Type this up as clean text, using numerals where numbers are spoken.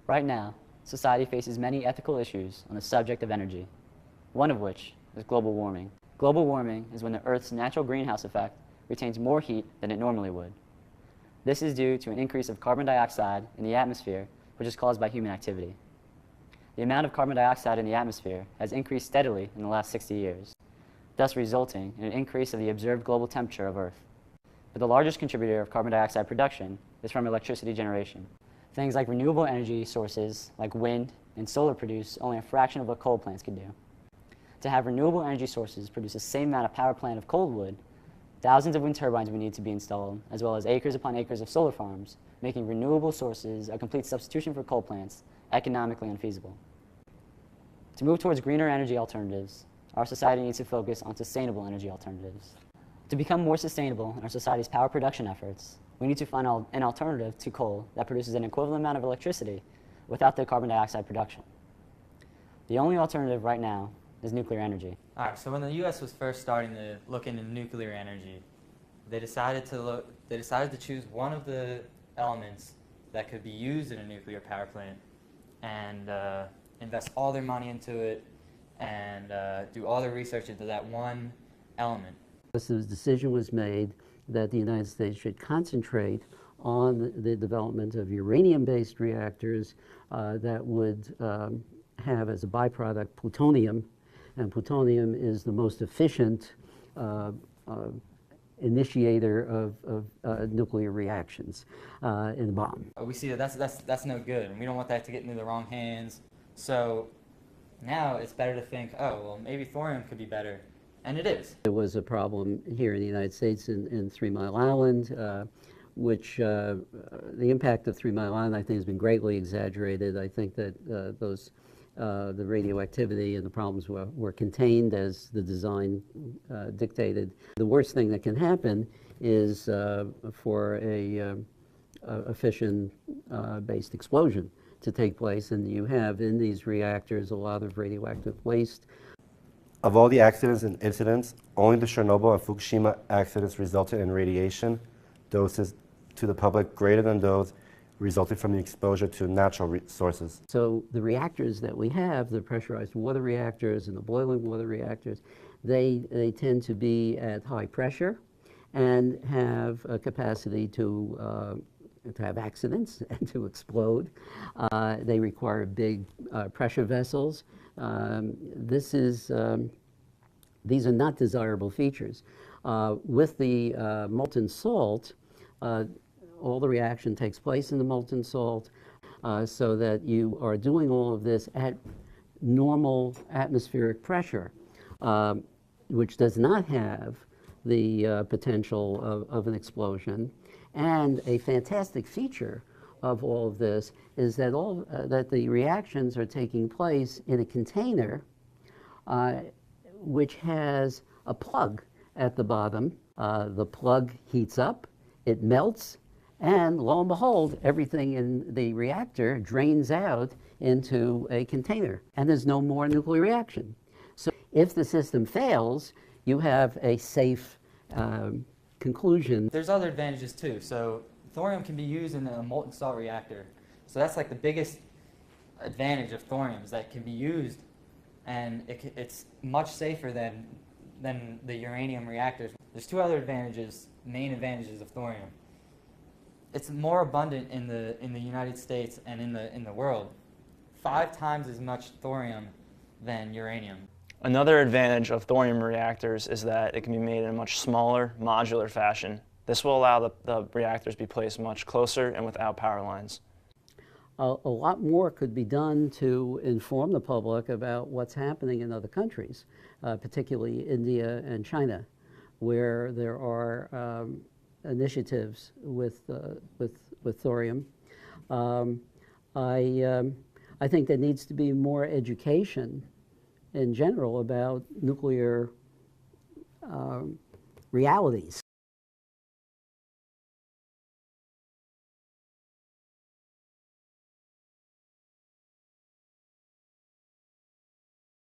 Right now, society faces many ethical issues on the subject of energy, one of which is global warming. Global warming is when the Earth's natural greenhouse effect retains more heat than it normally would. This is due to an increase of carbon dioxide in the atmosphere, which is caused by human activity. The amount of carbon dioxide in the atmosphere has increased steadily in the last 60 years, thus resulting in an increase of the observed global temperature of Earth. But the largest contributor of carbon dioxide production is from electricity generation. Things like renewable energy sources like wind and solar produce only a fraction of what coal plants could do. To have renewable energy sources produce the same amount of power plant of coal would, thousands of wind turbines would need to be installed, as well as acres upon acres of solar farms, making renewable sources a complete substitution for coal plants economically unfeasible. To move towards greener energy alternatives, our society needs to focus on sustainable energy alternatives. To become more sustainable in our society's power production efforts, we need to find an alternative to coal that produces an equivalent amount of electricity without the carbon dioxide production. The only alternative right now is nuclear energy. All right, so when the U.S. was first starting to look into nuclear energy, they decided to choose one of the elements that could be used in a nuclear power plant and invest all their money into it and do all their research into that one element. So the decision was made that the United States should concentrate on the development of uranium-based reactors that would have as a byproduct plutonium, and plutonium is the most efficient initiator of nuclear reactions in the bomb. We see that that's no good, and we don't want that to get into the wrong hands. So now it's better to think, oh, well, maybe thorium could be better. And it is. There was a problem here in the United States in 3 Mile Island, which the impact of 3 Mile Island, I think, has been greatly exaggerated. I think that the radioactivity and the problems were contained as the design dictated. The worst thing that can happen is for a fission-based explosion to take place, and you have in these reactors a lot of radioactive waste. Of all the accidents and incidents, only the Chernobyl and Fukushima accidents resulted in radiation doses to the public greater than those resulting from the exposure to natural sources. So the reactors that we have, the pressurized water reactors and the boiling water reactors, they tend to be at high pressure and have a capacity to have accidents and to explode. They require big pressure vessels. These are not desirable features. With the molten salt, all the reaction takes place in the molten salt, so that you are doing all of this at normal atmospheric pressure, which does not have the potential of an explosion. And a fantastic feature of all of this is that that the reactions are taking place in a container which has a plug at the bottom. The plug heats up, it melts, and lo and behold, everything in the reactor drains out into a container, and there's no more nuclear reaction. So if the system fails, you have a safe conclusion. There's other advantages too. So thorium can be used in a molten salt reactor. So that's like the biggest advantage of thorium, is that it can be used, and it's much safer than the uranium reactors. There's two other advantages, main advantages of thorium. It's more abundant in the United States and in the world. 5 times as much thorium than uranium. Another advantage of thorium reactors is that it can be made in a much smaller, modular fashion. This will allow the reactors to be placed much closer and without power lines. A lot more could be done to inform the public about what's happening in other countries, particularly India and China, where there are initiatives with thorium. I think there needs to be more education in general about nuclear realities.